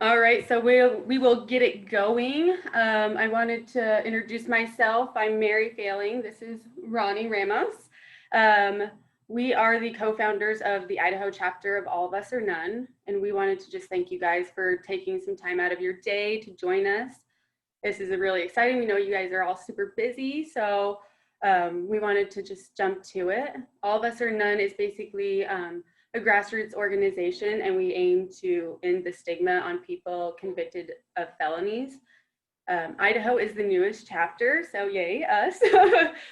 All right, so we will get it going. I wanted to introduce myself. I'm Mary Failing. This is Ronnie Ramos. We are the co-founders of the Idaho chapter of All of Us or None, and we wanted to just thank you guys for taking some time out of your day to join us. This is really exciting. We know you guys are all super busy, so we wanted to just jump to it. All of Us or None is basically a grassroots organization, and we aim to end the stigma on people convicted of felonies. Idaho is the newest chapter, so yay us.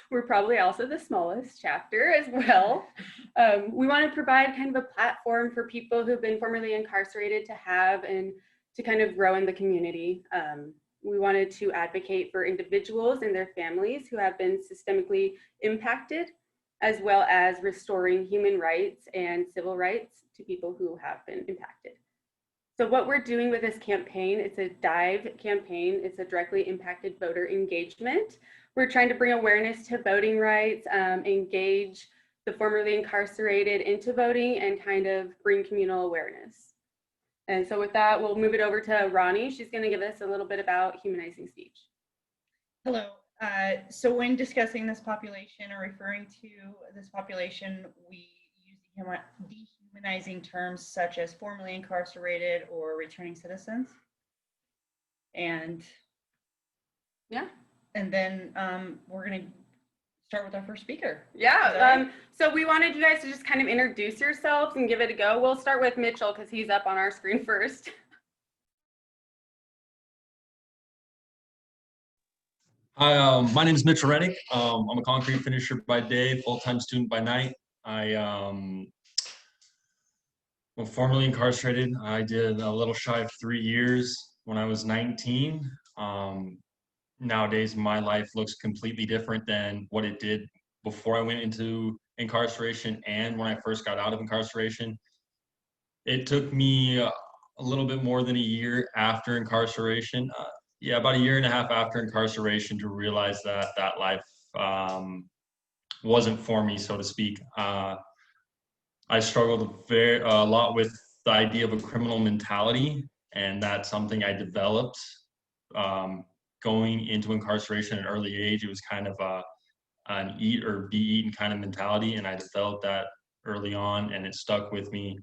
We're probably also the smallest chapter as well. We want to provide kind of a platform for people who've been formerly incarcerated to have and to kind of grow in the community. We wanted to advocate for individuals and their families who have been systemically impacted, as well as restoring human rights and civil rights to people who have been impacted. So what we're doing with this campaign, it's a DIVE campaign. It's a directly impacted voter engagement. We're trying to bring awareness to voting rights, engage the formerly incarcerated into voting, and kind of bring communal awareness. And so with that, we'll move it over to Ronnie. She's going to give us a little bit about humanizing speech. Hello. So when discussing this population or referring to this population, we use dehumanizing terms such as formerly incarcerated or returning citizens. And yeah. And then we're going to start with our first speaker. Yeah, so we wanted you guys to just kind of introduce yourselves and give it a go. We'll start with Mitchell because he's up on our screen first. Hi, my name is Mitchell Rennick. I'm a concrete finisher by day, full-time student by night. I'm formerly incarcerated. I did a little shy of 3 years when I was 19. Nowadays, my life looks completely different than what it did before I went into incarceration and when I first got out of incarceration. It took me a little bit more than a year after incarceration, about a year and a half after incarceration, to realize that that life wasn't for me, so to speak. I struggled a lot with the idea of a criminal mentality, and that's something I developed going into incarceration at an early age. It was kind of an eat or be eaten kind of mentality, and I developed that early on, and it stuck with me.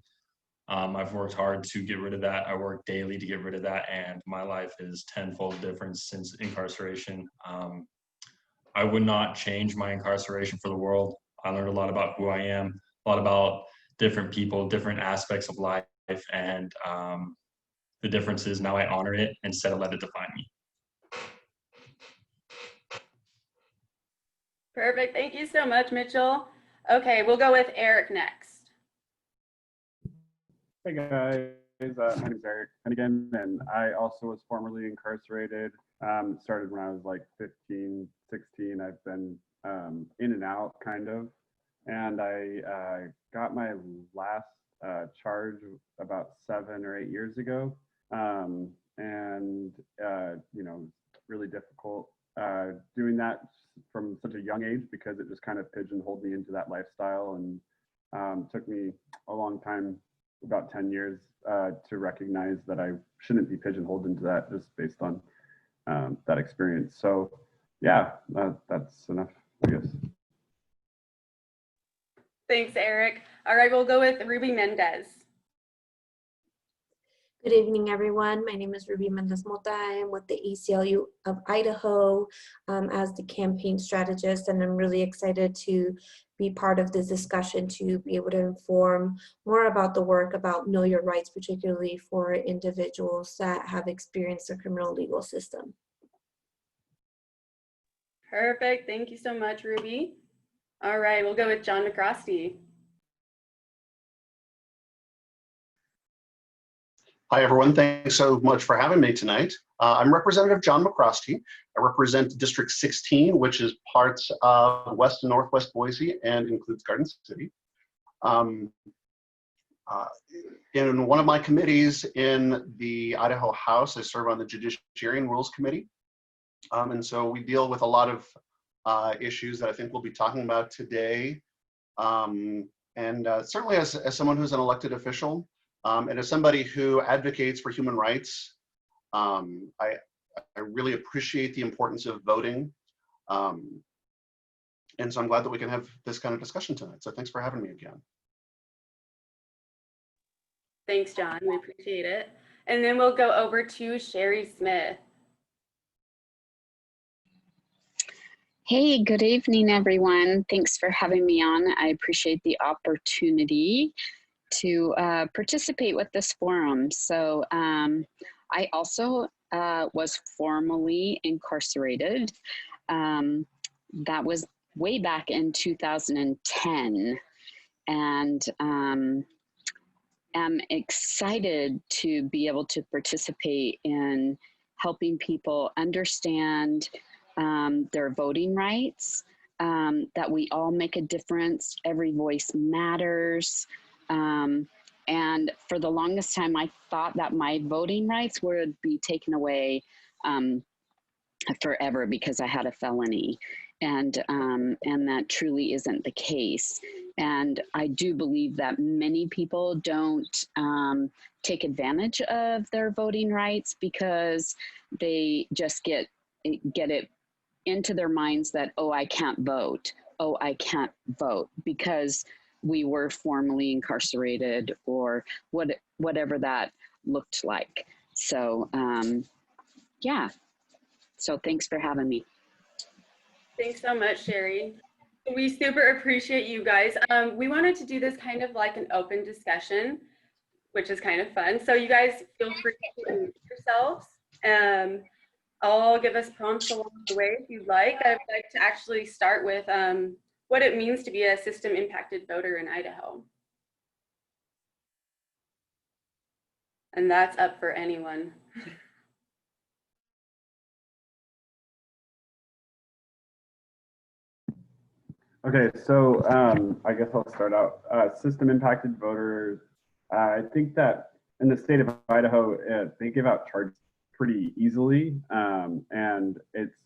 I've worked hard to get rid of that. I work daily to get rid of that, and my life is tenfold different since incarceration. I would not change my incarceration for the world. I learned a lot about who I am, a lot about different people, different aspects of life, and the difference is now I honor it instead of let it define me. Perfect. Thank you so much, Mitchell. Okay, we'll go with Eric next. Hey guys, my name is Eric Hennigan, and I also was formerly incarcerated. Started when I was like 15, 16. I've been in and out kind of, and I got my last charge about 7 or 8 years ago, and you know, really difficult doing that from such a young age because it just kind of pigeonholed me into that lifestyle, and took me a long time, about 10 years, to recognize that I shouldn't be pigeonholed into that just based on that experience. So yeah, that's enough, I guess. Thanks, Eric. All right, we'll go with Ruby Mendez. Good evening, everyone. My name is Ruby Mendez Mota. I'm with the ACLU of Idaho as the campaign strategist, and I'm really excited to be part of this discussion to be able to inform more about the work about Know Your Rights, particularly for individuals that have experienced the criminal legal system. Perfect. Thank you so much, Ruby. All right, we'll go with John McCrosty. Hi, everyone. Thanks so much for having me tonight. I'm Representative John McCrosty. I represent District 16, which is parts of West and Northwest Boise and includes Garden City. In one of my committees in the Idaho House, I serve on the Judiciary and Rules Committee. And so we deal with a lot of issues that I think we'll be talking about today. Certainly as someone who's an elected official, And as somebody who advocates for human rights, I really appreciate the importance of voting. And so I'm glad that we can have this kind of discussion tonight. So thanks for having me again. Thanks, John. We appreciate it. And then we'll go over to Sherry Smith. Hey, good evening, everyone. Thanks for having me on. I appreciate the opportunity to participate with this forum. So I also was formerly incarcerated. That was way back in 2010. And am excited to be able to participate in helping people understand their voting rights, that we all make a difference, every voice matters. And for the longest time, I thought that my voting rights would be taken away forever because I had a felony. And that truly isn't the case. And I do believe that many people don't take advantage of their voting rights because they just get it into their minds that, oh, I can't vote. Oh, I can't vote because we were formerly incarcerated or whatever that looked like. So, yeah. So thanks for having me. Thanks so much, Sherry. We super appreciate you guys. We wanted to do this kind of like an open discussion, which is kind of fun. So you guys feel free to unmute yourselves. I'll give us prompts along the way if you'd like. I'd like to actually start with what it means to be a system impacted voter in Idaho. And that's up for anyone. Okay, so I guess I'll start out. System impacted voters. I think that in the state of Idaho, they give out charges pretty easily, and it's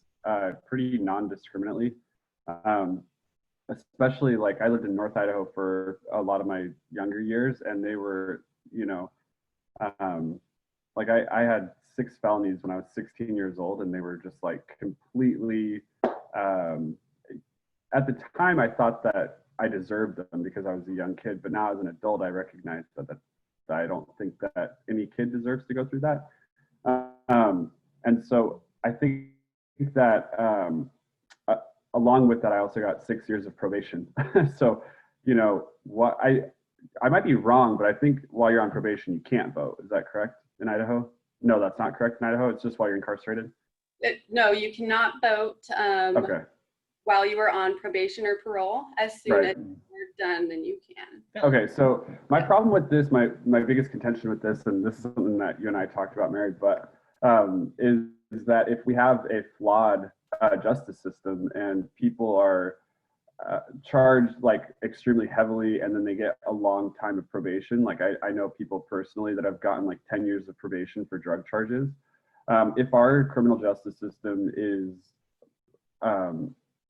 pretty non-discriminately. Especially like I lived in North Idaho for a lot of my younger years, and they were, you know, like I had 6 felonies when I was 16 years old, and they were just like completely. At the time, I thought that I deserved them because I was a young kid, but now as an adult, I recognize that I don't think that any kid deserves to go through that. And so I think that along with that, I also got 6 years of probation. So, you know, what I might be wrong, but I think while you're on probation, you can't vote. Is that correct in Idaho? No, that's not correct in Idaho. It's just while you're incarcerated. No, you cannot vote. Okay. While you are on probation or parole. As soon as you're done, then you can. Okay, so my problem with this, my biggest contention with this, and this is something that you and I talked about, Mary, but is that if we have a flawed justice system and people are charged like extremely heavily and then they get a long time of probation, like I know people personally that have gotten like 10 years of probation for drug charges. If our criminal justice system is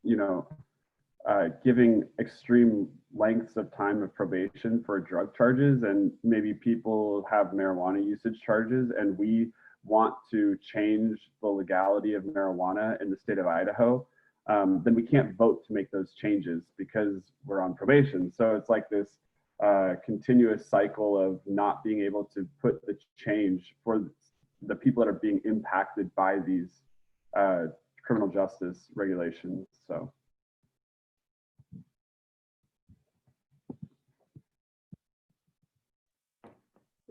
you know, giving extreme lengths of time of probation for drug charges, and maybe people have marijuana usage charges, and we want to change the legality of marijuana in the state of Idaho, then we can't vote to make those changes because we're on probation. So it's like this continuous cycle of not being able to put the change for the people that are being impacted by these criminal justice regulations. So.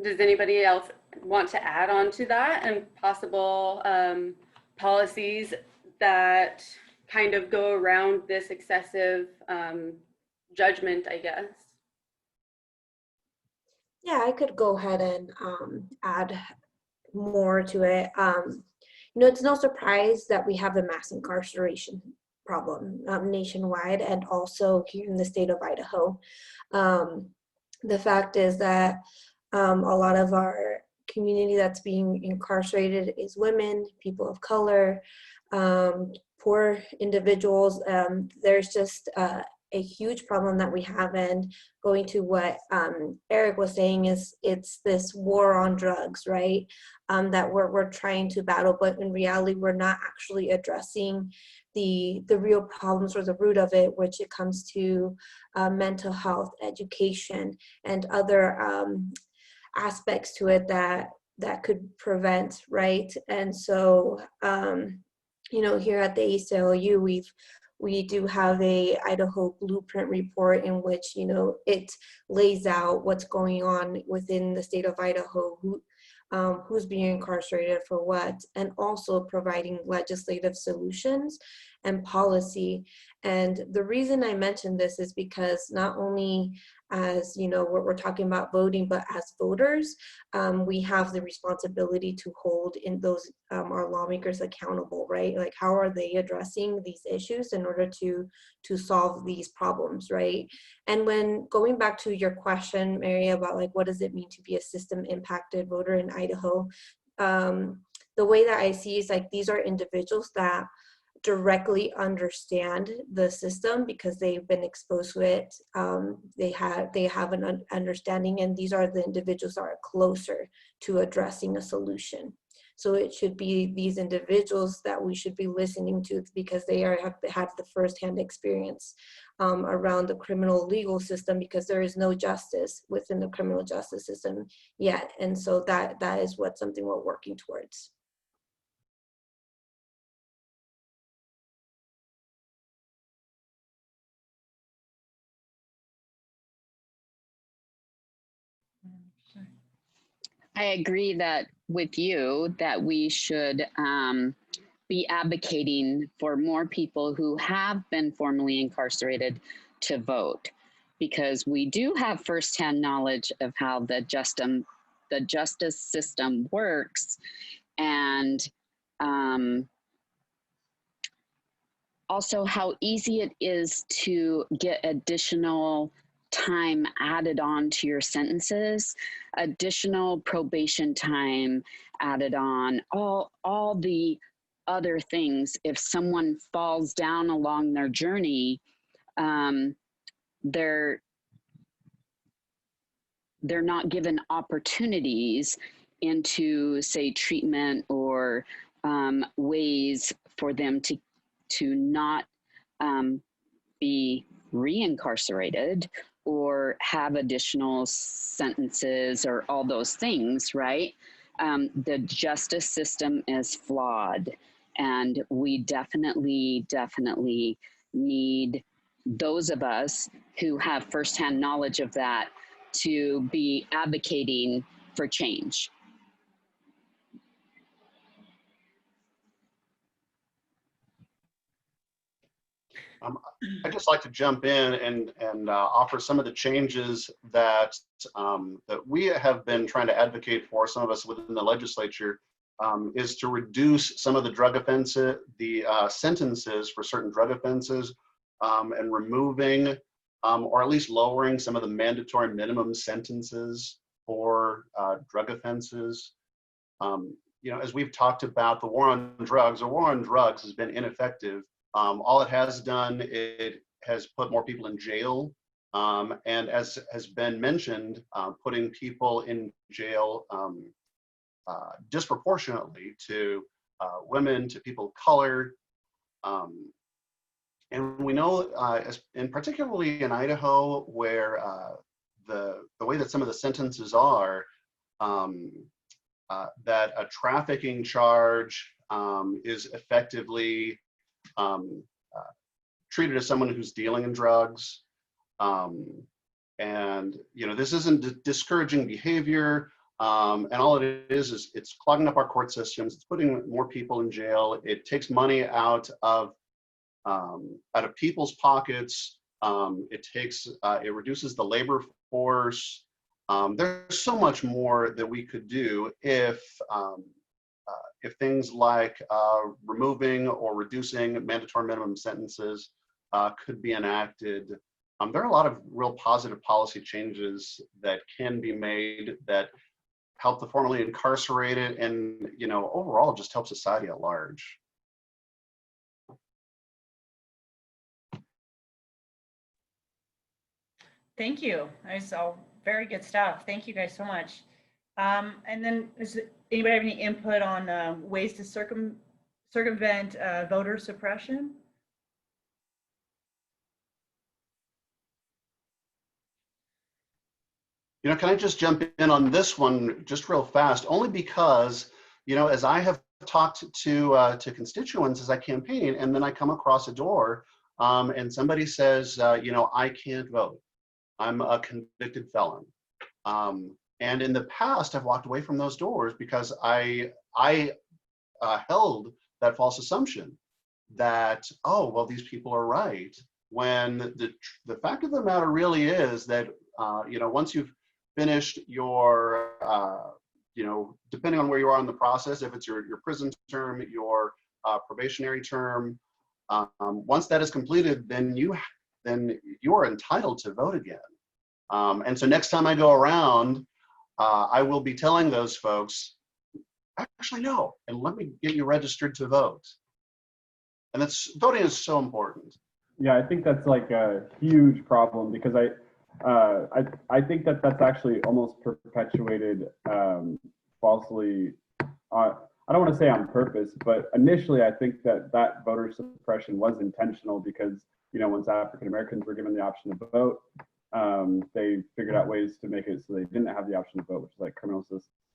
Does anybody else want to add on to that and possible policies that kind of go around this excessive judgment, I guess? Yeah, I could go ahead and add more to it. You know, it's no surprise that we have a mass incarceration problem nationwide and also here in the state of Idaho. The fact is that a lot of our community that's being incarcerated is women, people of color, poor individuals. There's just a huge problem that we have. And going to what Eric was saying, is it's this war on drugs, right? That we're trying to battle, but in reality, we're not actually addressing the real problems or the root of it, which it comes to mental health, education, and other aspects to it that could prevent, right? And so, you know, here at the ACLU, we do have a Idaho blueprint report in which, you know, it lays out what's going on within the state of Idaho, who's being incarcerated for what, and also providing legislative solutions and policy. And the reason I mention this is because not only as, you know, we're talking about voting, but as voters, we have the responsibility to hold in those our lawmakers accountable, right? Like, how are they addressing these issues in order to solve these problems, right? And when going back to your question, Mary, about like, what does it mean to be a system impacted voter in Idaho? The way that I see is like, these are individuals that directly understand the system because they've been exposed to it. They have an understanding, and these are the individuals that are closer to addressing a solution. So it should be these individuals that we should be listening to, because they have had the firsthand experience around the criminal legal system, because there is no justice within the criminal justice system yet. And so that is what something we're working towards. I agree that with you that we should be advocating for more people who have been formerly incarcerated to vote, because we do have firsthand knowledge of how the justice system works, and also how easy it is to get additional time added on to your sentences, additional probation time added on, all the other things. If someone falls down along their journey, they're not given opportunities into, say, treatment or ways for them to not be reincarcerated or have additional sentences or all those things, right? The justice system is flawed, and we definitely need those of us who have firsthand knowledge of that to be advocating for change. I'd just like to jump in and offer some of the changes that that we have been trying to advocate for, some of us within the legislature, is to reduce some of the drug offenses, the sentences for certain drug offenses, and removing or at least lowering some of the mandatory minimum sentences for drug offenses. You know, as we've talked about, the war on drugs has been ineffective. All it has done, it has put more people in jail, and as has been mentioned, putting people in jail disproportionately to women, to people of color. And we know, and particularly in Idaho, where the way that some of the sentences are, that a trafficking charge is effectively treated as someone who's dealing in drugs. And, you know, this isn't discouraging behavior. And all it is it's clogging up our court systems. It's putting more people in jail. It takes money out of people's pockets. It reduces the labor force. There's so much more that we could do if things like removing or reducing mandatory minimum sentences could be enacted. There are a lot of real positive policy changes that can be made that help the formerly incarcerated, and, you know, overall just help society at large. Thank you. It's all very good stuff. Thank you guys so much. And then does anybody have any input on ways to circumvent voter suppression? You know, can I just jump in on this one just real fast? Only because, you know, as I have talked to constituents as I campaign, and then I come across a door, and somebody says, you know, I can't vote. I'm a convicted felon. And in the past, I've walked away from those doors because I held that false assumption that, oh, well, these people are right. When the fact of the matter really is that, you know, once you've finished your, you know, depending on where you are in the process, if it's your prison term, your probationary term, once that is completed, then you are entitled to vote again. And so next time I go around, I will be telling those folks, actually no, and let me get you registered to vote. And voting is so important. Yeah, I think that's like a huge problem because I think that that's actually almost perpetuated falsely. I don't want to say on purpose, but initially I think that voter suppression was intentional because, you know, once African Americans were given the option to vote, they figured out ways to make it so they didn't have the option to vote, which is like criminal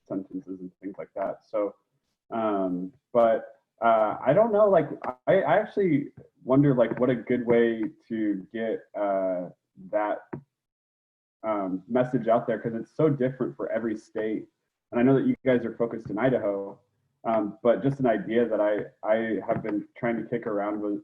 sentences and things like that. So, I don't know, like, I actually wonder, like, what a good way to get that message out there, because it's so different for every state. And I know that you guys are focused in Idaho, but just an idea that I have been trying to kick around with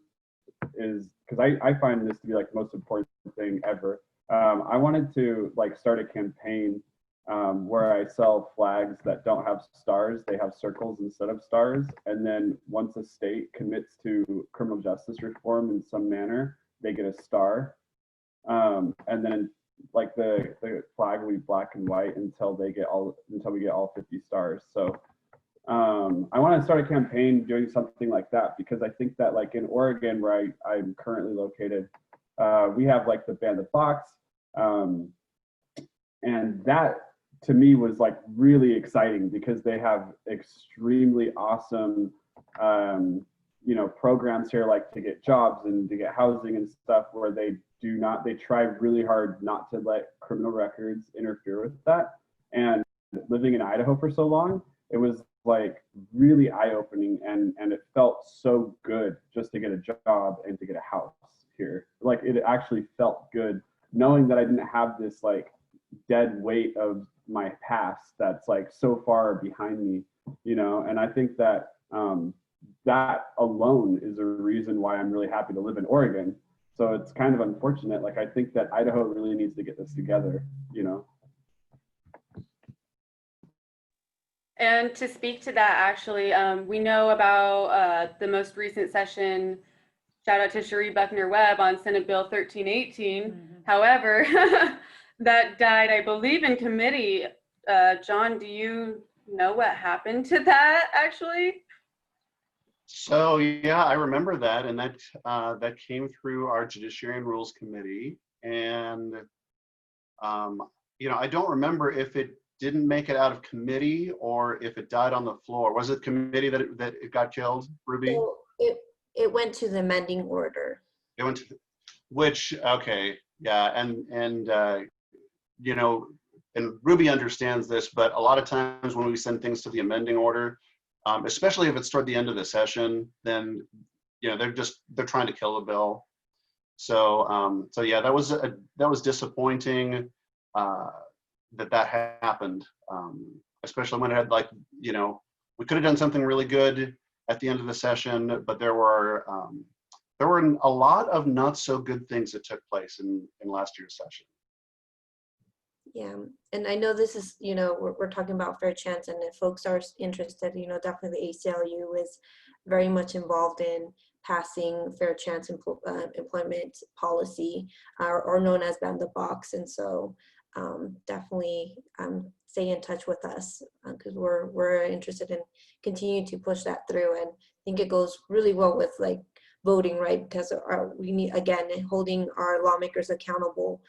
is, because I find this to be like the most important thing ever. I wanted to like start a campaign where I sell flags that don't have stars, they have circles instead of stars. And then once a state commits to criminal justice reform in some manner, they get a star. And then like the flag will be black and white until we get all 50 stars. So I want to start a campaign doing something like that, because I think that like in Oregon, where I'm currently located, we have like the Bandit Box. And that to me was like really exciting because they have extremely awesome, you know, programs here, like to get jobs and to get housing and stuff, where they try really hard not to let criminal records interfere with that. And living in Idaho for so long, it was like really eye-opening, and it felt so good just to get a job and to get a house here. Like it actually felt good knowing that I didn't have this like dead weight of my past that's like so far behind me, you know. And I think that that alone is a reason why I'm really happy to live in Oregon. So it's kind of unfortunate. Like I think that Idaho really needs to get this together, you know. And to speak to that, actually, we know about the most recent session. Shout out to Cherie Buckner-Webb on Senate Bill 1318. Mm-hmm. However, that died, I believe, in committee. John, do you know what happened to that actually? So yeah, I remember that, and that came through our Judiciary and Rules Committee, and you know, I don't remember if it didn't make it out of committee or if it died on the floor. Was it committee that it got killed, Ruby? So it went to the amending order. It went to which, okay, yeah, and you know, and Ruby understands this, but a lot of times when we send things to the amending order, especially if it's toward the end of the session, then you know they're trying to kill the bill. So so yeah, that was disappointing that happened, especially when it had, like, you know, we could have done something really good at the end of the session, but there were a lot of not so good things that took place in last year's session. Yeah, and I know this is, you know, we're talking about fair chance, and if folks are interested, you know, definitely the ACLU is very much involved in passing fair chance employment policy, or known as Bandit Box. And so definitely stay in touch with us, because we're interested in continuing to push that through. And I think it goes really well with like voting, right? Because we need, again, holding our lawmakers accountable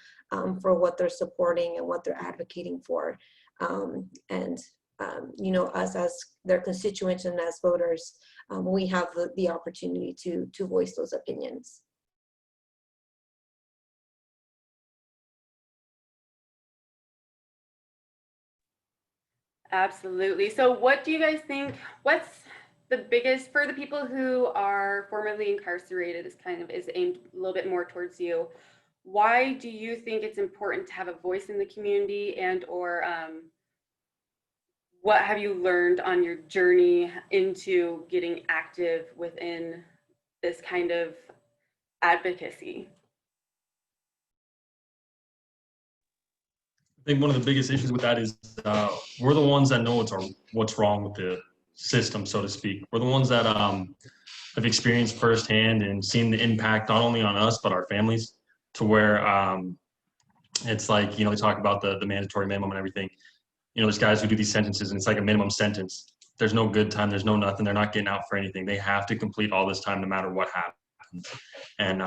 for what they're supporting and what they're advocating for. You know, us as their constituents and as voters, we have the opportunity to voice those opinions. Absolutely. So what do you guys think, what's the biggest, for the people who are formerly incarcerated, this kind of is aimed a little bit more towards you, why do you think it's important to have a voice in the community, and or what have you learned on your journey into getting active within this kind of advocacy? I think one of the biggest issues with that is we're the ones that know what's wrong with the system, so to speak. We're the ones that have experienced firsthand and seen the impact not only on us but our families, to where it's like, you know, they talk about the mandatory minimum and everything. You know, there's guys who do these sentences and it's like a minimum sentence. There's no good time, there's no nothing. They're not getting out for anything. They have to complete all this time no matter what happens. And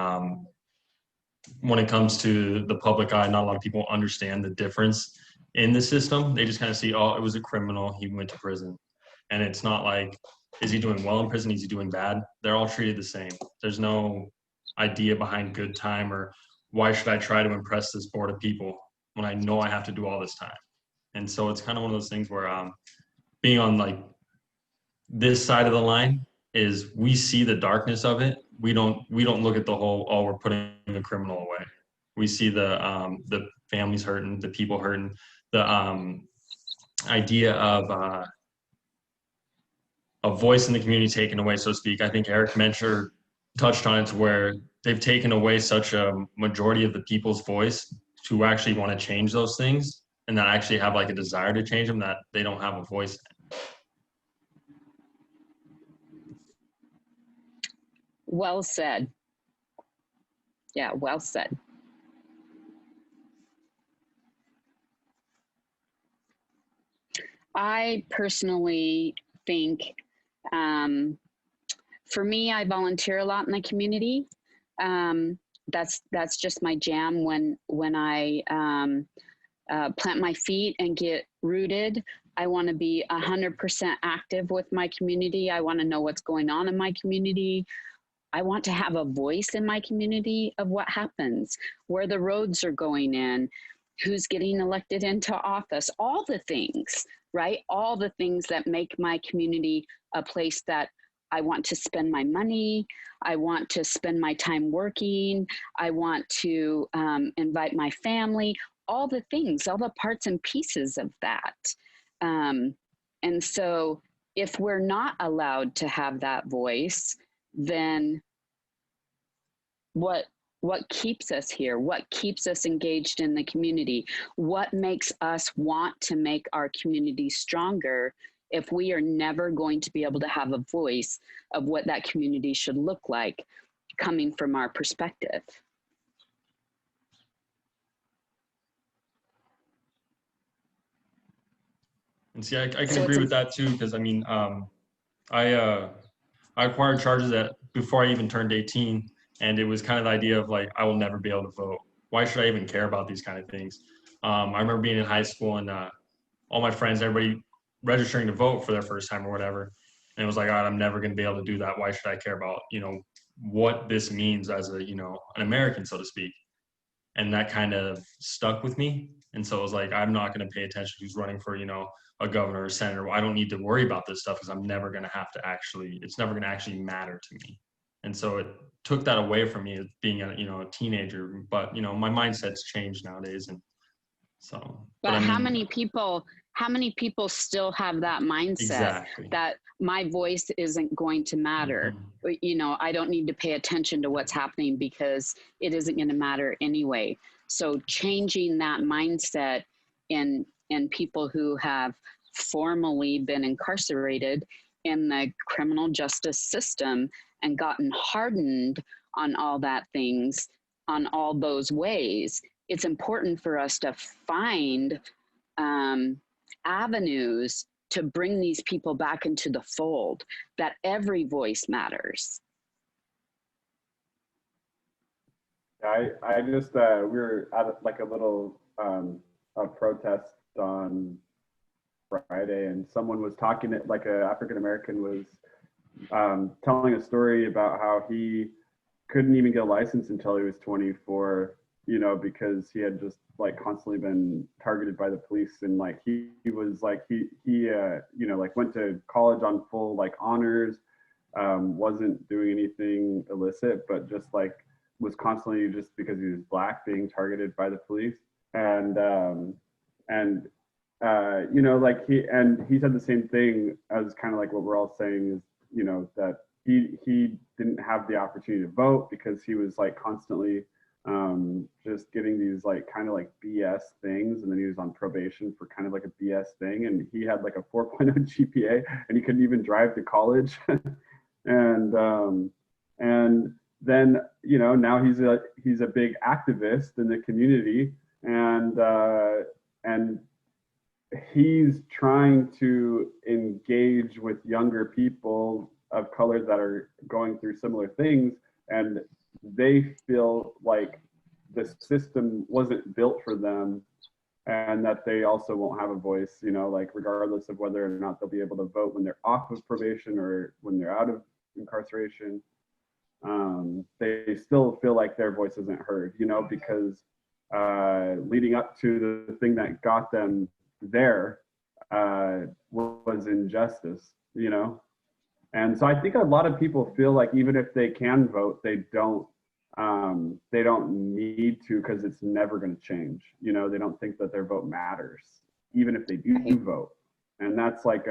when it comes to the public eye, not a lot of people understand the difference in the system. They just kind of see, oh, it was a criminal, he went to prison. And it's not like, is he doing well in prison? Is he doing bad? They're all treated the same. There's no idea behind good time, or why should I try to impress this board of people when I know I have to do all this time? And so it's kind of one of those things where being on like this side of the line is, we see the darkness of it. We don't look at the whole, oh, we're putting a criminal away. We see the families hurting, the people hurting, the idea of a voice in the community taken away, so to speak. I think Eric mentioned, touched on it, to where they've taken away such a majority of the people's voice to actually want to change those things, and that actually have like a desire to change them, that they don't have a voice in. Well said. Yeah, well said. I personally think, for me, I volunteer a lot in the community. That's just my jam. When I plant my feet and get rooted, I want to be 100% active with my community. I want to know what's going on in my community. I want to have a voice in my community of what happens, where the roads are going in, who's getting elected into office, all the things, right? All the things that make my community a place that I want to spend my money. I want to spend my time working. I want to invite my family, all the things, all the parts and pieces of that. And so if we're not allowed to have that voice, then what keeps us here? What keeps us engaged in the community? What makes us want to make our community stronger if we are never going to be able to have a voice of what that community should look like coming from our perspective? And see, I can agree with that too, because I mean, I acquired charges before I even turned 18, and it was kind of the idea of like, I will never be able to vote. Why should I even care about these kind of things? I remember being in high school and all my friends, everybody registering to vote for their first time or whatever, and it was like, I'm never going to be able to do that. Why should I care about, you know, what this means as a, you know, an American, so to speak? And that kind of stuck with me. And so it was like, I'm not going to pay attention to who's running for, you know, a governor or senator. I don't need to worry about this stuff because I'm never going to have to actually, it's never going to actually matter to me. And so it took that away from me as being a, you know, a teenager. But, you know, my mindset's changed nowadays. And so, but I mean, how many people still have that mindset exactly, that my voice isn't going to matter? Mm-hmm. You know, I don't need to pay attention to what's happening because it isn't going to matter anyway. So changing that mindset in people who have formerly been incarcerated in the criminal justice system and gotten hardened on all that things, on all those ways, it's important for us to find avenues to bring these people back into the fold, that every voice matters. I just we were at like a little a protest on Friday, and someone was talking, like a African American was telling a story about how he couldn't even get a license until he was 24, you know, because he had just like constantly been targeted by the police, and like he was like he you know, like went to college on full like honors, wasn't doing anything illicit, but just like was constantly, just because he was black, being targeted by the police. And you know, like he said the same thing as kind of like what we're all saying is, you know, that he didn't have the opportunity to vote because he was like constantly just getting these like kind of like BS things, and then he was on probation for kind of like a BS thing, and he had like a 4.0 GPA, and he couldn't even drive to college. And then, you know, now he's a big activist in the community, and he's trying to engage with younger people of color that are going through similar things, and they feel like the system wasn't built for them, and that they also won't have a voice, you know, like regardless of whether or not they'll be able to vote when they're off of probation or when they're out of incarceration. They still feel like their voice isn't heard, you know, because leading up to the thing that got them there was injustice, you know. And so I think a lot of people feel like even if they can vote, they don't need to, because it's never going to change. You know, they don't think that their vote matters, even if they do vote. And that's like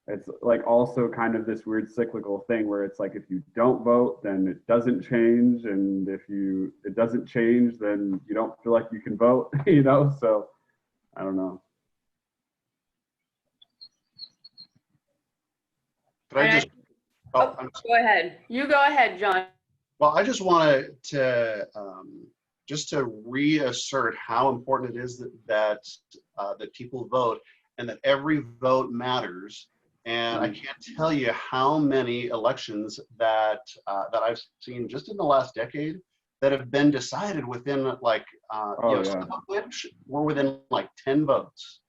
it's like also kind of this weird cyclical thing where it's like, if you don't vote, then it doesn't change. And if it doesn't change, then you don't feel like you can vote, you know? So I don't know. Could I just, Go ahead. You go ahead, John. well, I just wanted to just to reassert how important it is that people vote, and that every vote matters. And I can't tell you how many elections that I've seen just in the last decade that have been decided within like you know, some of which were within like 10 votes.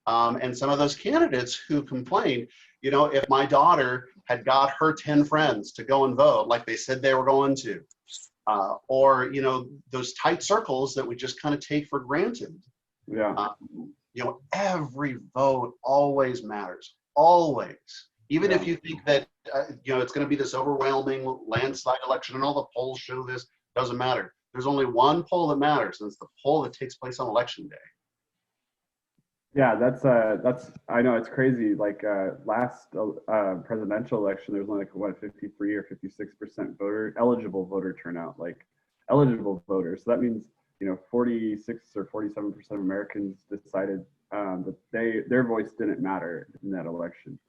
And some of those candidates who complained, you know, if my daughter had got her 10 friends to go and vote like they said they were going to, or, you know, those tight circles that we just kind of take for granted. Yeah. You know, every vote always matters, always. Even if you think that, you know, it's going to be this overwhelming landslide election and all the polls show this, doesn't matter. There's only one poll that matters, and it's the poll that takes place on election day. Yeah, that's I know it's crazy. Like last presidential election, there was only like what 53 or 56% eligible voter turnout, like eligible voters. So that means, you know, 46 or 47% of Americans decided that their voice didn't matter in that election.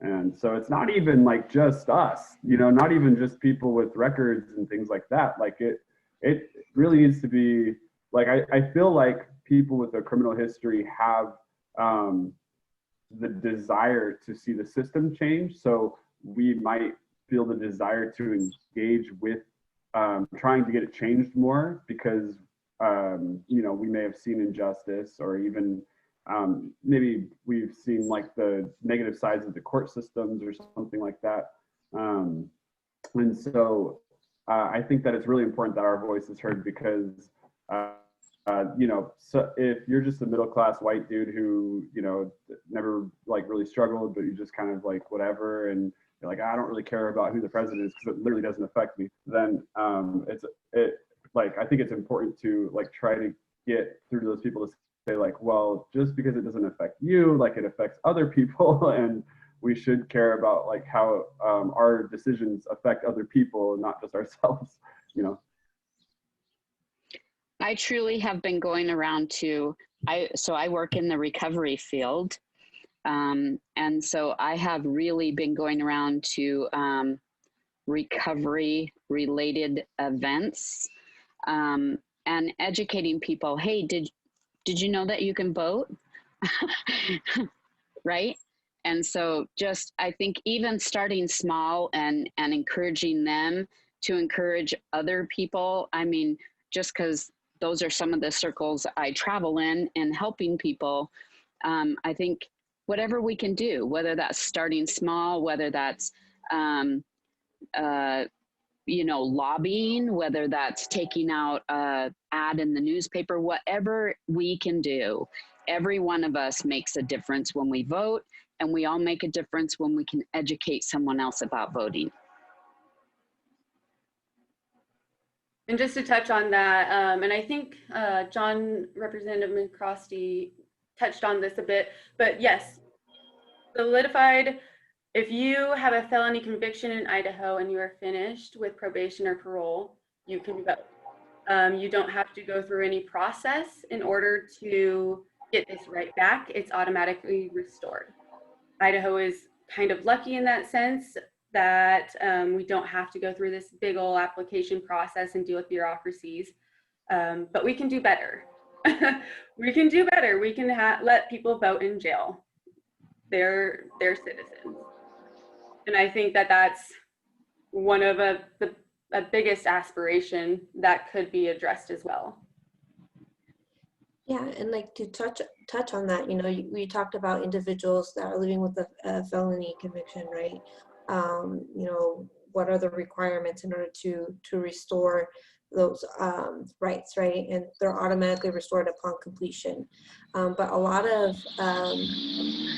And so it's not even like just us, you know, not even just people with records and things like that. Like it really needs to be like, I feel like people with a criminal history have the desire to see the system change. So we might feel the desire to engage with trying to get it changed more, because you know, we may have seen injustice, or even maybe we've seen like the negative sides of the court systems or something like that. And so I think that it's really important that our voice is heard, because you know, so if you're just a middle-class white dude who, you know, never like really struggled, but you just kind of like whatever, and you're like, I don't really care about who the president is because it literally doesn't affect me, then like, I think it's important to like try to get through to those people to say like, well, just because it doesn't affect you, like it affects other people, and we should care about like how our decisions affect other people, not just ourselves, you know. I truly have been going around to, so I work in the recovery field. And so I have really been going around to recovery related events and educating people. Hey, did you know that you can vote? Right? And so just, I think even starting small and encouraging them to encourage other people. I mean, just because those are some of the circles I travel in and helping people, I think whatever we can do, whether that's starting small, whether that's, you know, lobbying, whether that's taking out an ad in the newspaper, whatever we can do. Every one of us makes a difference when we vote, and we all make a difference when we can educate someone else about voting. And just to touch on that, and I think Representative McCrosty touched on this a bit, but yes, solidified. If you have a felony conviction in Idaho and you are finished with probation or parole, you can vote. You don't have to go through any process in order to get this right back. It's automatically restored. Idaho is kind of lucky in that sense that we don't have to go through this big old application process and deal with bureaucracies, but we can do better. We can do better. We can let people vote in jail. They're citizens. And I think that that's one of the biggest aspiration that could be addressed as well. Yeah, and like to touch on that, you know, we talked about individuals that are living with a felony conviction, right? You know, what are the requirements in order to restore those rights, right? And they're automatically restored upon completion. But a lot of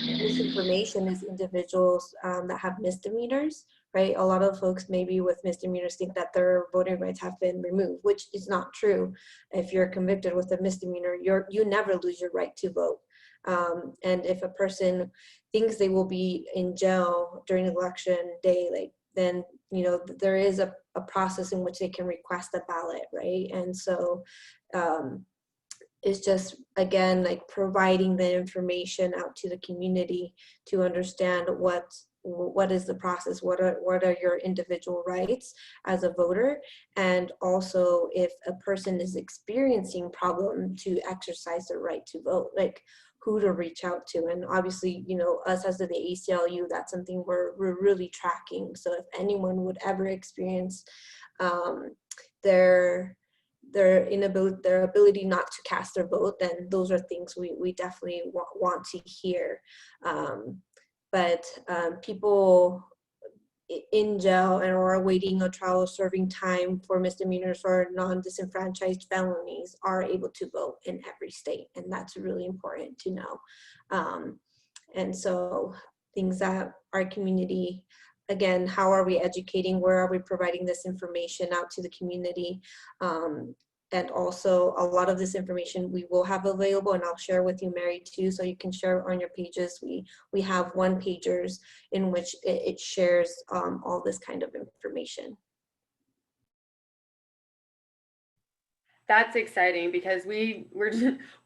misinformation is individuals that have misdemeanors, right? A lot of folks maybe with misdemeanors think that their voting rights have been removed, which is not true. If you're convicted with a misdemeanor, you never lose your right to vote. And if a person thinks they will be in jail during election day, like, then, you know, there is a process in which they can request a ballot, right? And so it's just, again, like providing the information out to the community to understand what is the process, what are your individual rights as a voter, and also if a person is experiencing problem to exercise their right to vote, like who to reach out to. And obviously, you know, us as the ACLU, that's something we're really tracking. So if anyone would ever experience their ability not to cast their vote, then those are things we definitely want to hear. But people in jail and or awaiting a trial or serving time for misdemeanors or non-disenfranchised felonies are able to vote in every state, and that's really important to know. And so things that our community, again, how are we educating, where are we providing this information out to the community? And also a lot of this information we will have available, and I'll share with you, Mary, too, so you can share on your pages. We have one pagers in which it shares all this kind of information. That's exciting because we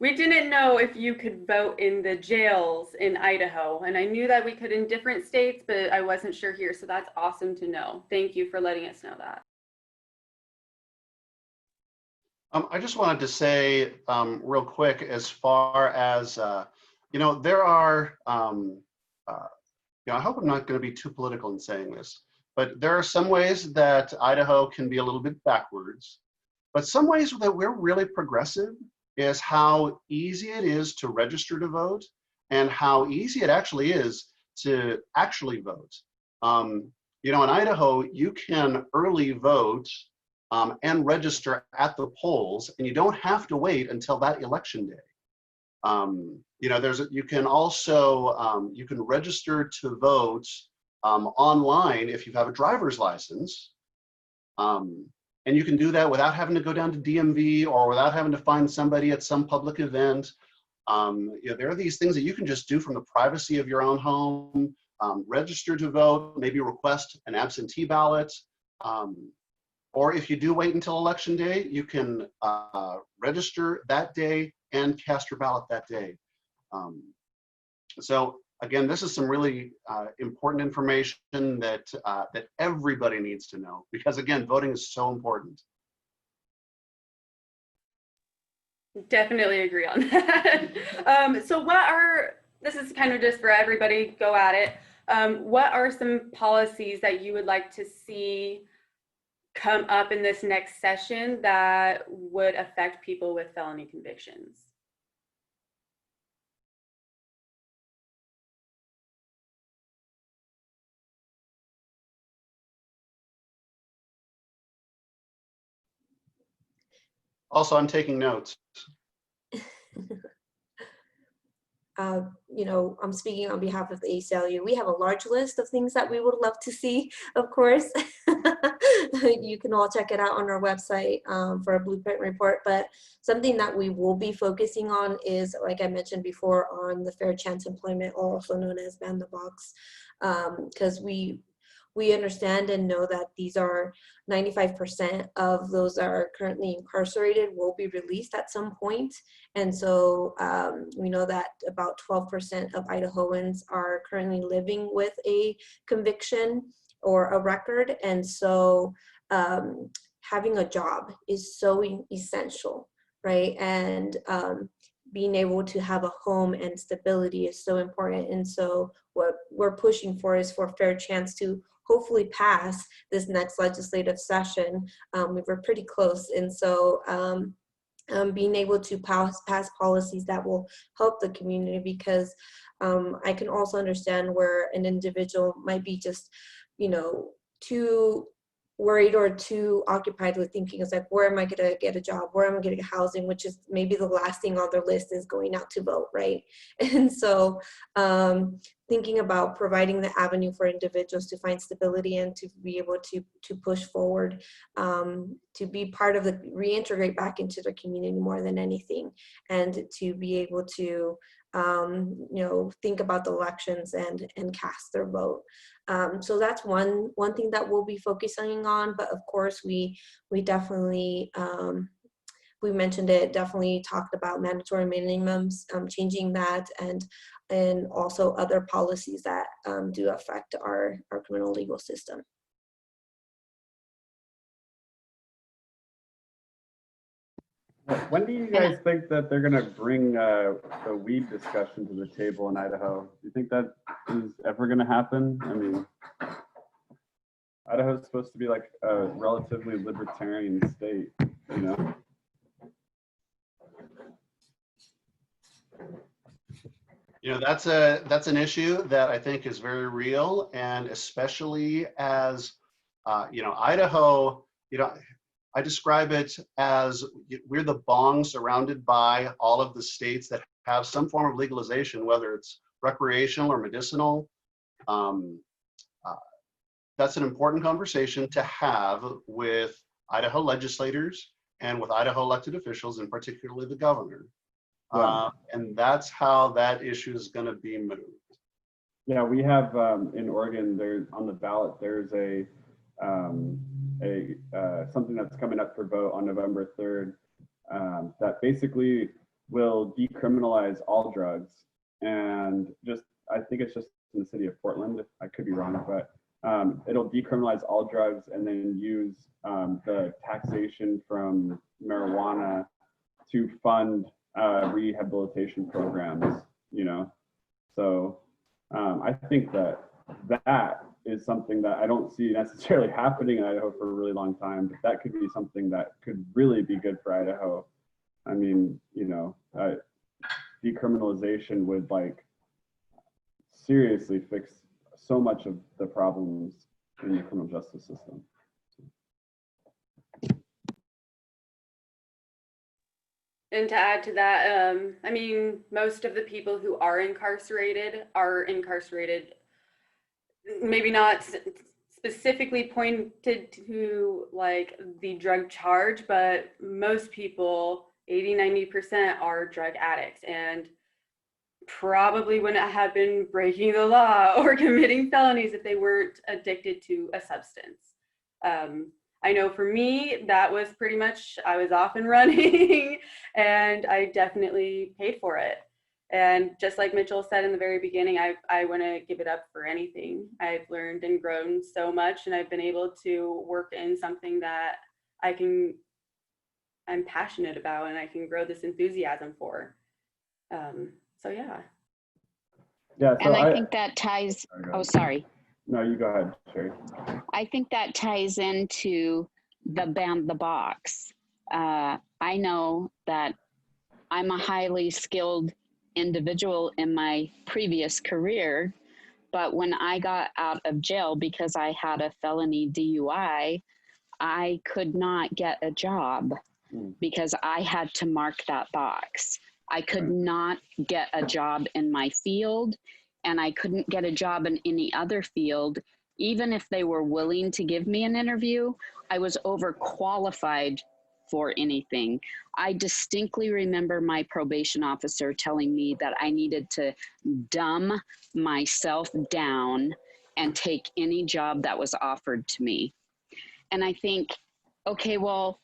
didn't know if you could vote in the jails in Idaho, and I knew that we could in different states, but I wasn't sure here. So that's awesome to know. Thank you for letting us know that. I just wanted to say real quick, as far as, you know, there are, you know, I hope I'm not going to be too political in saying this, but there are some ways that Idaho can be a little bit backwards, but some ways that we're really progressive is how easy it is to register to vote and how easy it actually is to actually vote. You know, in Idaho, you can early vote and register at the polls, and you don't have to wait until that election day. You know, you can also, you can register to vote online if you have a driver's license. And you can do that without having to go down to DMV or without having to find somebody at some public event. You know, there are these things that you can just do from the privacy of your own home. Register to vote, maybe request an absentee ballot. Or if you do wait until election day, you can register that day and cast your ballot that day. So again, this is some really important information that that everybody needs to know, because again, voting is so important. Definitely agree on that. So this is kind of just for everybody, go at it. What are some policies that you would like to see come up in this next session that would affect people with felony convictions? Also, I'm taking notes. You know, I'm speaking on behalf of the ACLU. We have a large list of things that we would love to see, of course. You can all check it out on our website for a blueprint report. But something that we will be focusing on is, like I mentioned before, on the fair chance employment, also known as ban the box, because we understand and know that these are 95% of those that are currently incarcerated will be released at some point. And so we know that about 12% of Idahoans are currently living with a conviction or a record. And so having a job is so essential, right? And being able to have a home and stability is so important. And so what we're pushing for is for fair chance to hopefully pass this next legislative session. We were pretty close. And so being able to pass policies that will help the community, because I can also understand where an individual might be just, you know, too worried or too occupied with thinking, it's like, where am I going to get a job? Where am I going to get housing? Which is maybe the last thing on their list is going out to vote, right? And so thinking about providing the avenue for individuals to find stability and to be able to push forward, to be part of the, reintegrate back into the community more than anything, and to be able to you know, think about the elections and cast their vote. So that's one thing that we'll be focusing on. But of course, we definitely, we mentioned it, definitely talked about mandatory minimums, changing that, and also other policies that do affect our criminal legal system. When do you guys think that they're gonna bring the weed discussion to the table in Idaho? Do you think that is ever gonna happen? I mean, Idaho's supposed to be like a relatively libertarian state, you know? You know, that's an issue that I think is very real, and especially as you know, Idaho, you know, I describe it as we're the bong surrounded by all of the states that have some form of legalization, whether it's recreational or medicinal. That's an important conversation to have with Idaho legislators and with Idaho elected officials, and particularly the governor. Yeah. And that's how that issue is going to be moved. Yeah, we have in Oregon, there's on the ballot, there's a something that's coming up for vote on November 3rd that basically will decriminalize all drugs. And just, I think it's just in the city of Portland, I could be wrong, but it'll decriminalize all drugs and then use the taxation from marijuana to fund rehabilitation programs, you know? So I think that is something that I don't see necessarily happening in Idaho for a really long time, but that could be something that could really be good for Idaho. I mean, you know, decriminalization would like seriously fix so much of the problems in the criminal justice system. And to add to that, I mean, most of the people who are incarcerated maybe not specifically pointed to like the drug charge, but most people, 80–90% are drug addicts and probably wouldn't have been breaking the law or committing felonies if they weren't addicted to a substance. I know for me, that was pretty much, I was off and running and I definitely paid for it. And just like Mitchell said in the very beginning, I wouldn't give it up for anything. I've learned and grown so much, and I've been able to work in something that I'm passionate about and I can grow this enthusiasm for. So yeah. Yeah. So And I think that ties, oh, sorry. No, you go ahead, Sherry. I think that ties into the box. I know that I'm a highly skilled individual in my previous career, but when I got out of jail because I had a felony DUI, I could not get a job because I had to mark that box. I could not get a job in my field, and I couldn't get a job in any other field. Even if they were willing to give me an interview, I was overqualified for anything. I distinctly remember my probation officer telling me that I needed to dumb myself down and take any job that was offered to me. And I think, okay, well,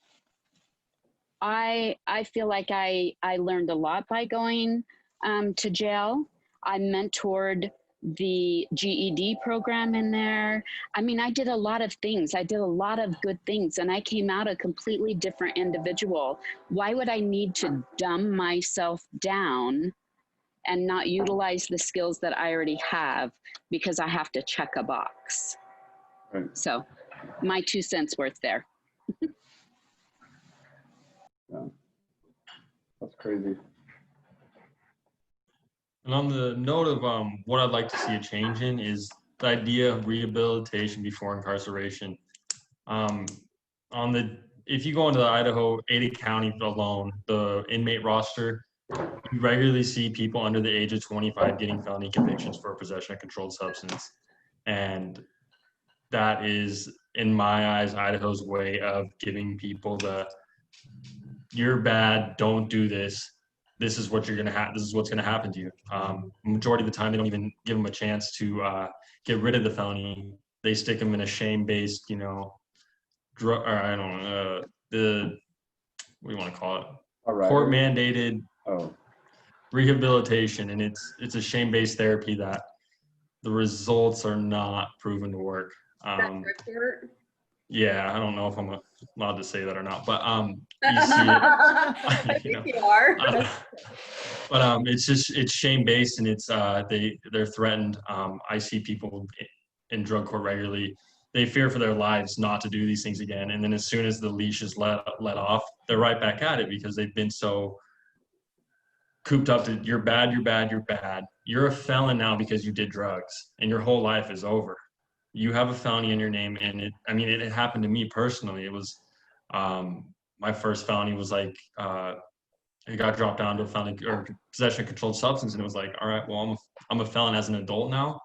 I feel like I learned a lot by going to jail. I mentored the GED program in there. I mean, I did a lot of things. I did a lot of good things, and I came out a completely different individual. Why would I need to dumb myself down and not utilize the skills that I already have because I have to check a box? Right. So my 2 cents worth there. Yeah. That's crazy. And on the note of what I'd like to see a change in is the idea of rehabilitation before incarceration. If you go into the Idaho, Ada County alone, the inmate roster, you regularly see people under the age of 25 getting felony convictions for possession of controlled substance. And that is, in my eyes, Idaho's way of giving people you're bad, don't do this. This is what you're gonna have. This is what's gonna happen to you. Majority of the time, they don't even give them a chance to get rid of the felony. They stick them in a shame-based, what do you want to call it? All right. Court-mandated Oh, rehabilitation, and it's a shame-based therapy that the results are not proven to work. That report. Yeah, I don't know if I'm allowed to say that or not, but you see it. I think you are. But it's shame based, and it's they're threatened. I see people in drug court regularly. They fear for their lives not to do these things again, and then as soon as the leash is let off, they're right back at it because they've been so cooped up to you're bad, you're bad, you're bad. You're a felon now because you did drugs, and your whole life is over. You have a felony in your name, and it happened to me personally. It was my first felony was like it got dropped down to a felony or possession of controlled substance, and it was like, all right, well, I'm a felon as an adult now.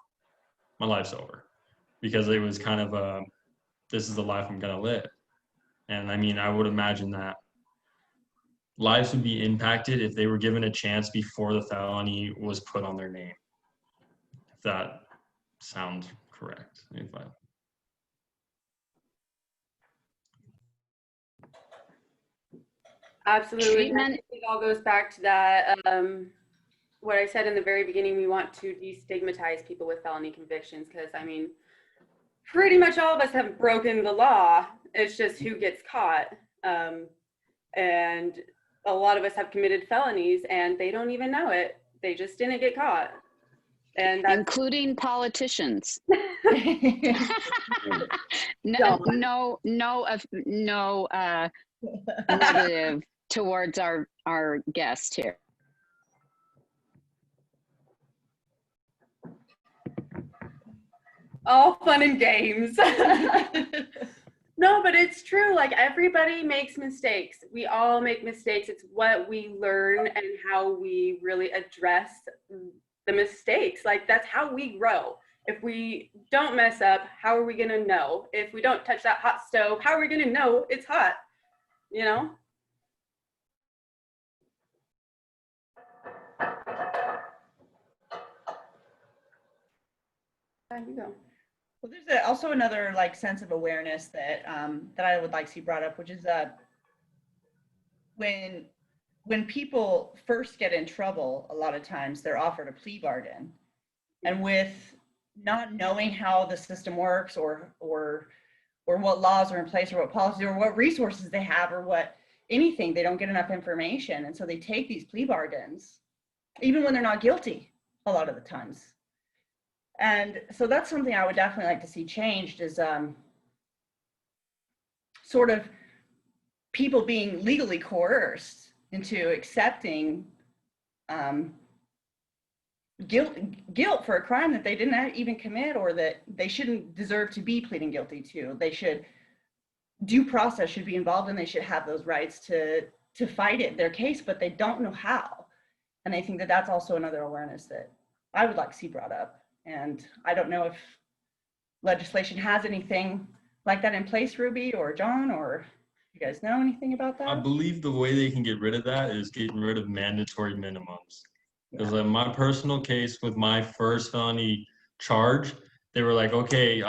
My life's over, because it was kind of this is the life I'm gonna live. And I would imagine that lives would be impacted if they were given a chance before the felony was put on their name. If that sounds correct. Absolutely. Treatment. I think it all goes back to that. What I said in the very beginning, we want to destigmatize people with felony convictions because, pretty much all of us have broken the law. It's just who gets caught. And a lot of us have committed felonies and they don't even know it. They just didn't get caught. And that's Including politicians. No. No negative towards our guest here. all fun and games. No, but it's true. Like, everybody makes mistakes. We all make mistakes. It's what we learn and how we really address the mistakes. Like, that's how we grow. If we don't mess up, how are we going to know? If we don't touch that hot stove, how are we going to know it's hot? You know? There you go. Well, there's also another sense of awareness that that I would like to see brought up, which is when people first get in trouble, a lot of times they're offered a plea bargain, and with not knowing how the system works or what laws are in place or what policies or what resources they have or what anything, they don't get enough information, and so they take these plea bargains, even when they're not guilty, a lot of the times. And so that's something I would definitely like to see changed is sort of people being legally coerced into accepting guilt for a crime that they didn't even commit, or that they shouldn't deserve to be pleading guilty to. They should, due process should be involved, and they should have those rights to fight it, their case, but they don't know how. And I think that that's also another awareness that I would like to see brought up. And I don't know if legislation has anything like that in place, Ruby or John, or you guys know anything about that? I believe the way they can get rid of that is getting rid of mandatory minimums. Because in my personal case with my first felony charge, they were like, okay,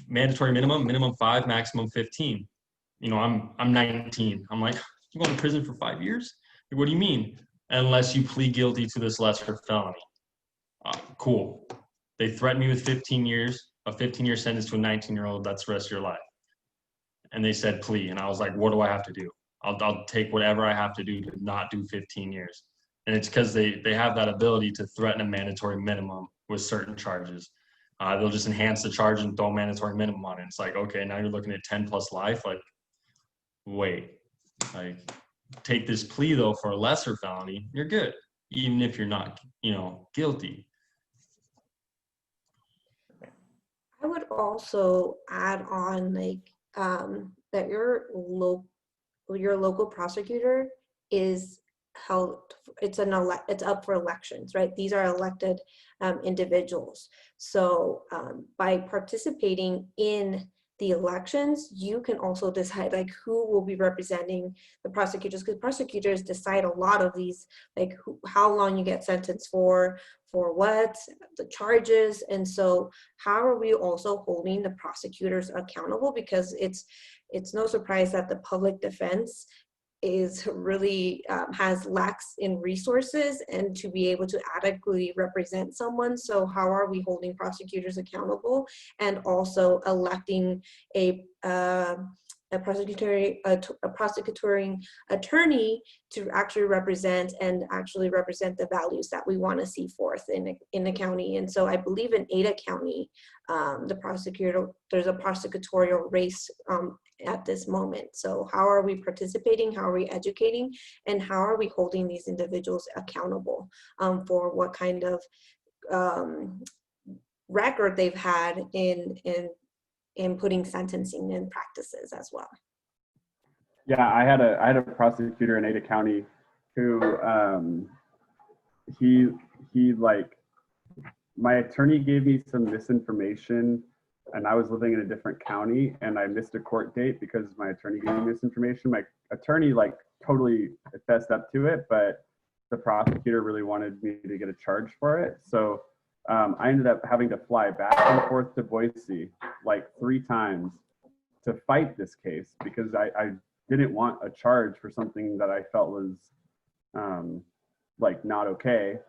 mandatory minimum 5, maximum 15. You know, I'm 19. I'm like, you going to prison for 5 years? Like, what do you mean? Unless you plead guilty to this lesser felony. Cool. They threatened me with 15 years, a 15-year sentence to a 19-year-old. That's the rest of your life. And they said plea, and I was like, what do I have to do? I'll take whatever I have to do to not do 15 years. And it's because they have that ability to threaten a mandatory minimum with certain charges. They'll just enhance the charge and throw a mandatory minimum on it. It's like, okay, now you're looking at 10 plus life. Like, wait, like, take this plea though for a lesser felony, you're good, even if you're not, you know, guilty. I would also add on, like, that your local prosecutor is held, it's up for elections, right? These are elected individuals. So by participating in the elections, you can also decide like who will be representing the prosecutors, because prosecutors decide a lot of these, like how long you get sentenced for what, the charges. And so how are we also holding the prosecutors accountable? Because it's no surprise that the public defense is really has lacks in resources and to be able to adequately represent someone. So how are we holding prosecutors accountable and also electing a prosecutory attorney to actually represent the values that we want to see forth in the county? And so I believe in Ada County, there's a prosecutorial race at this moment. So how are we participating? How are we educating? And how are we holding these individuals accountable for what kind of record they've had in putting sentencing in practices as well? Yeah, I had a prosecutor in Ada County who he like, my attorney gave me some misinformation and I was living in a different county and I missed a court date because my attorney gave me misinformation. My attorney like totally fessed up to it, but the prosecutor really wanted me to get a charge for it. So I ended up having to fly back and forth to Boise like 3 times to fight this case because I didn't want a charge for something that I felt was like not okay.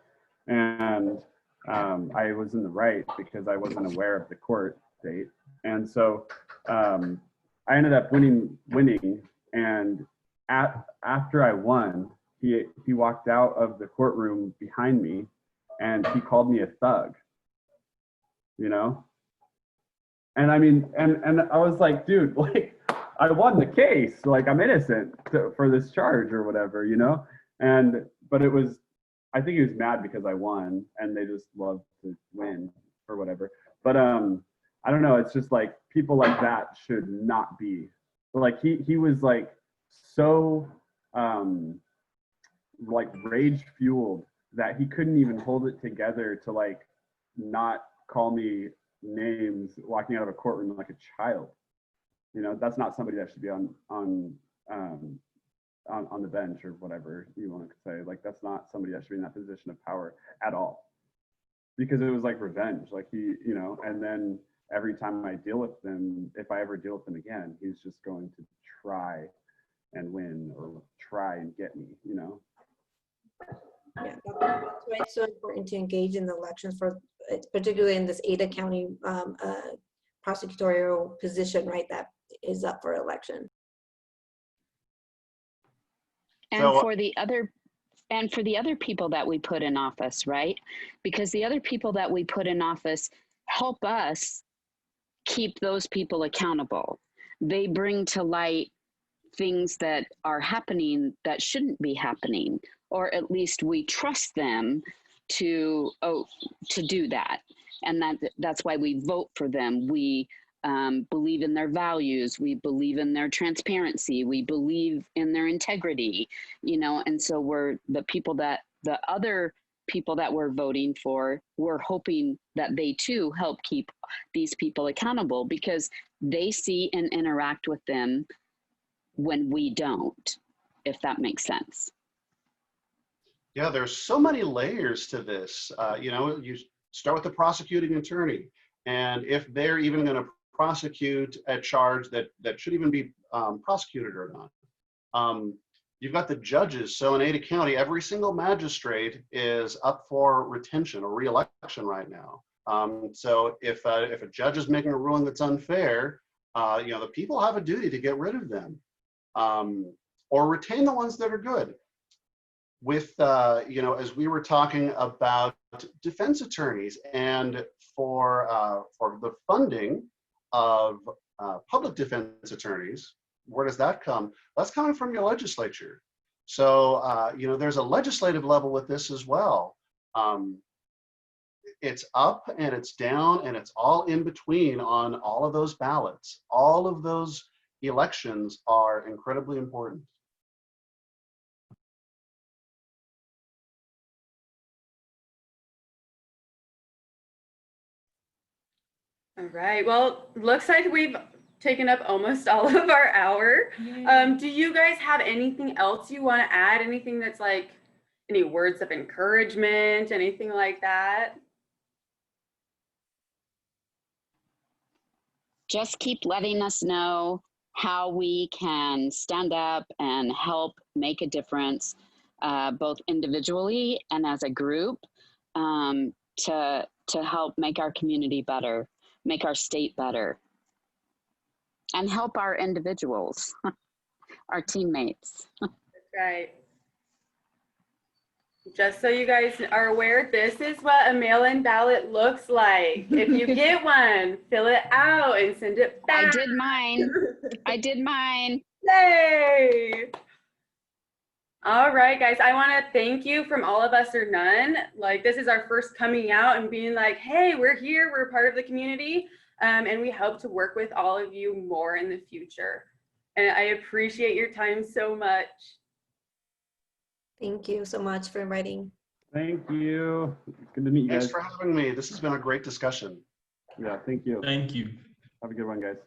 And I was in the right because I wasn't aware of the court date. And so I ended up winning. And after I won, he walked out of the courtroom behind me and he called me a thug, you know? And I mean, and I was like, dude, like I won the case, like I'm innocent for this charge or whatever, you know? But it was, I think he was mad because I won and they just love to win or whatever. But I don't know, it's just like people like that should not be. Like he was like so like rage fueled that he couldn't even hold it together to like not call me names walking out of a courtroom like a child. You know, that's not somebody that should be on the bench or whatever you want to say. Like that's not somebody that should be in that position of power at all. Because it was like revenge, like he, you know, and then every time I deal with them, if I ever deal with them again, he's just going to try and win or try and get me, you know? Yeah, that's why it's so important to engage in the elections, particularly in this Ada County prosecutorial position, right, that is up for election. And So, for the other people that we put in office, right? Because the other people that we put in office help us keep those people accountable. they bring to light things that are happening that shouldn't be happening, or at least we trust them to do that. And that's why we vote for them. We believe in their values. We believe in their transparency. We believe in their integrity, you know, and so the other people that we're voting for, we're hoping that they too help keep these people accountable, because they see and interact with them when we don't, if that makes sense. Yeah, there's so many layers to this. You know, you start with the prosecuting attorney, and if they're even going to prosecute a charge that should even be prosecuted or not. You've got the judges. So in Ada County, every single magistrate is up for retention or re-election right now. So if a judge is making a ruling that's unfair, you know, the people have a duty to get rid of them, or retain the ones that are good. With, you know, as we were talking about defense attorneys, and for the funding of public defense attorneys, where does that come? That's coming from your legislature. So, you know, there's a legislative level with this as well. It's up and it's down and it's all in between on all of those ballots. All of those elections are incredibly important. All right, well, looks like we've taken up almost all of our hour. Do you guys have anything else you want to add? Anything that's like, any words of encouragement, anything like that? Just keep letting us know how we can stand up and help make a difference, both individually and as a group, to help make our community better, make our state better, and help our individuals, our teammates. That's right. Just so you guys are aware, this is what a mail-in ballot looks like. If you get one, fill it out and send it back. I did mine. I did mine. Yay! All right, guys, I want to thank you from all of us or none. Like, this is our first coming out and being like, hey, we're here, we're part of the community, and we hope to work with all of you more in the future. And I appreciate your time so much. Thank you so much for inviting. Thank you. Good to meet you guys. Thanks for having me. This has been a great discussion. Yeah, thank you. Thank you. Have a good one, guys.